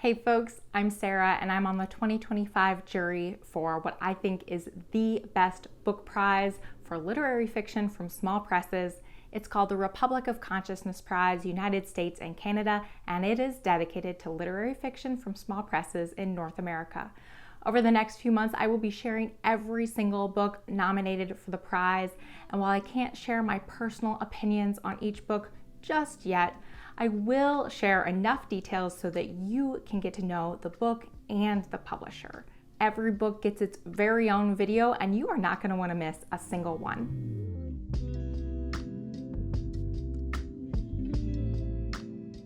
Hey folks, I'm Sarah and I'm on the 2025 jury for what I think is the best book prize for literary fiction from small presses. It's called the Republic of Consciousness Prize, United States and Canada, and it is dedicated to literary fiction from small presses in North America. Over the next few months, I will be sharing every single book nominated for the prize, and while I can't share my personal opinions on each book just yet, I will share enough details so that you can get to know the book and the publisher. Every book gets its very own video, and you are not going to want to miss a single one.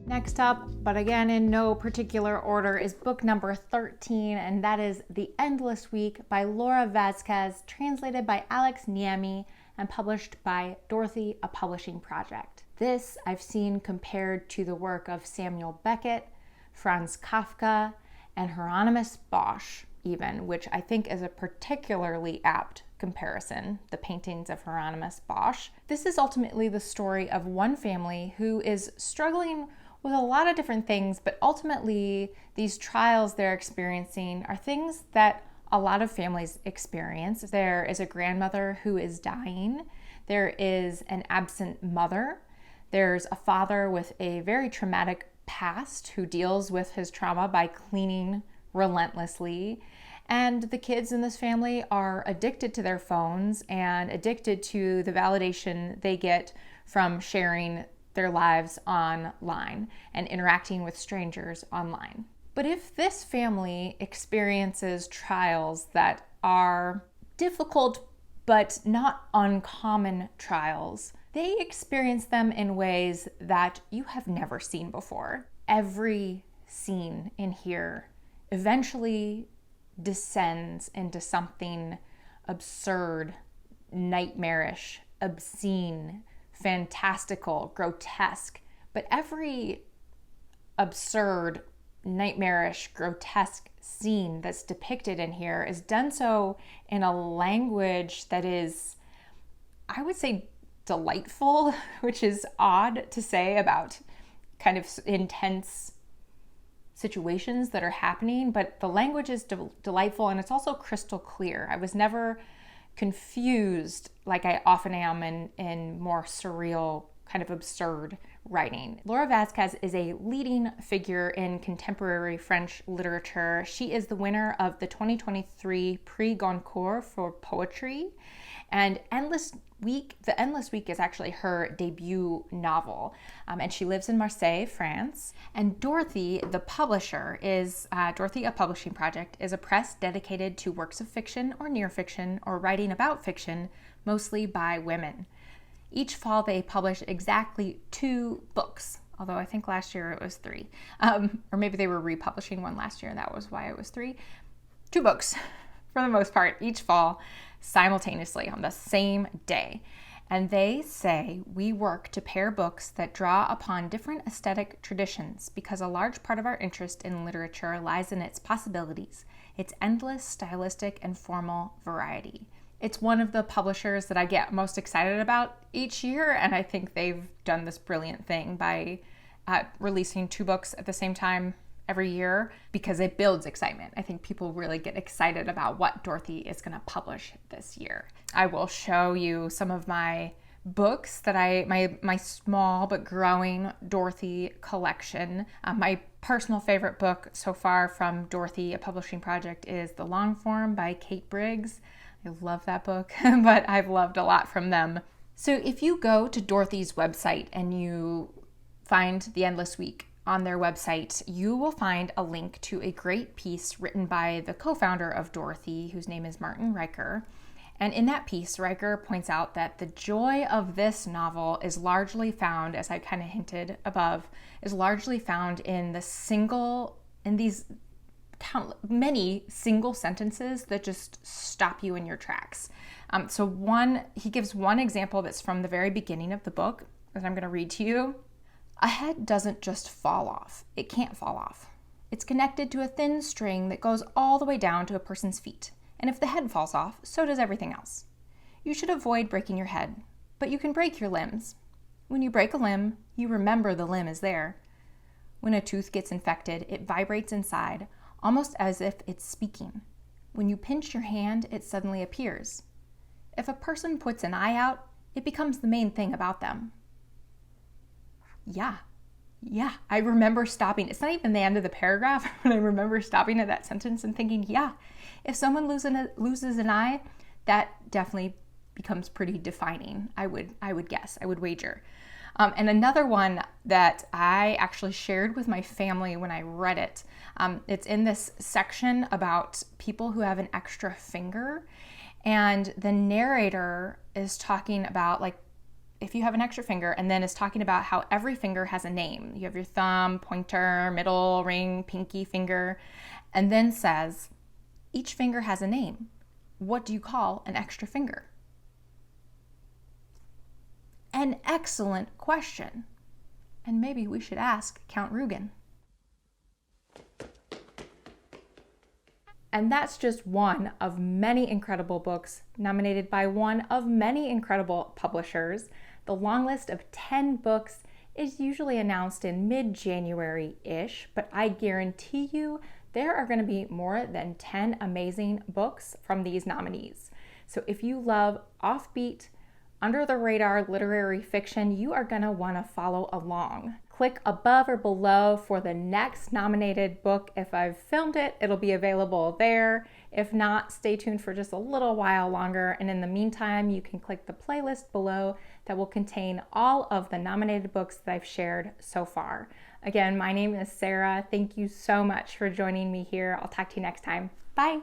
Next up, but again in no particular order, is book number 13, and that is The Endless Week by Laura Vazquez, translated by Alex Niemi, and published by Dorothy, a publishing project. This I've seen compared to the work of Samuel Beckett, Franz Kafka, and Hieronymus Bosch even, which I think is a particularly apt comparison, the paintings of Hieronymus Bosch. This is ultimately the story of one family who is struggling with a lot of different things, but ultimately these trials they're experiencing are things that a lot of families experience. There is a grandmother who is dying. There is an absent mother. There's a father with a very traumatic past who deals with his trauma by cleaning relentlessly. And the kids in this family are addicted to their phones and addicted to the validation they get from sharing their lives online and interacting with strangers online. But if this family experiences trials that are difficult but not uncommon trials, they experience them in ways that you have never seen before. Every scene in here eventually descends into something absurd, nightmarish, obscene, fantastical, grotesque. But every absurd, nightmarish, grotesque scene that's depicted in here is done so in a language that is, I would say, delightful, which is odd to say about kind of intense situations that are happening, but the language is delightful, and it's also crystal clear. I was never confused like I often am in more surreal, kind of absurd writing. Laura Vazquez is a leading figure in contemporary French literature. She is the winner of the 2023 Prix Goncourt for poetry, and The Endless Week is actually her debut novel, and she lives in Marseille, France. And Dorothy, the publisher, is Dorothy, a publishing project, is a press dedicated to works of fiction or near fiction or writing about fiction, mostly by women. Each fall they publish exactly 2 books, although I think last year it was 3. Or maybe they were republishing one last year and that was why it was 3. 2 books, for the most part, each fall, simultaneously on the same day. And they say we work to pair books that draw upon different aesthetic traditions because a large part of our interest in literature lies in its possibilities, its endless stylistic and formal variety. It's one of the publishers that I get most excited about each year, and I think they've done this brilliant thing by releasing 2 books at the same time every year because it builds excitement. I think people really get excited about what Dorothy is going to publish this year. I will show you some of my books that my small but growing Dorothy collection. My personal favorite book so far from Dorothy, a publishing project, is The Long Form by Kate Briggs. I love that book, but I've loved a lot from them. So if you go to Dorothy's website and you find The Endless Week on their website, you will find a link to a great piece written by the co-founder of Dorothy, whose name is Martin Riker. And in that piece, Riker points out that the joy of this novel is largely found, as I kind of hinted above, is largely found in these many single sentences that just stop you in your tracks. He gives one example that's from the very beginning of the book that I'm going to read to you. A head doesn't just fall off. It can't fall off. It's connected to a thin string that goes all the way down to a person's feet. And if the head falls off, so does everything else. You should avoid breaking your head, but you can break your limbs. When you break a limb, you remember the limb is there. When a tooth gets infected, it vibrates inside, almost as if it's speaking. When you pinch your hand, it suddenly appears. If a person puts an eye out, it becomes the main thing about them. Yeah, I remember stopping. It's not even the end of the paragraph, but I remember stopping at that sentence and thinking, yeah, if someone loses an eye, that definitely becomes pretty defining, I would guess, I would wager. And another one that I actually shared with my family when I read it, it's in this section about people who have an extra finger. And the narrator is talking about, like, if you have an extra finger, and then is talking about how every finger has a name. You have your thumb, pointer, middle, ring, pinky finger, and then says, each finger has a name. What do you call an extra finger? An excellent question. And maybe we should ask Count Rugen. And that's just one of many incredible books nominated by one of many incredible publishers. The long list of 10 books is usually announced in mid-January-ish, but I guarantee you there are going to be more than 10 amazing books from these nominees. So if you love offbeat, under-the-radar literary fiction, you are going to want to follow along. Click above or below for the next nominated book. If I've filmed it, it'll be available there. If not, stay tuned for just a little while longer. And in the meantime, you can click the playlist below that will contain all of the nominated books that I've shared so far. Again, my name is Sarah. Thank you so much for joining me here. I'll talk to you next time. Bye.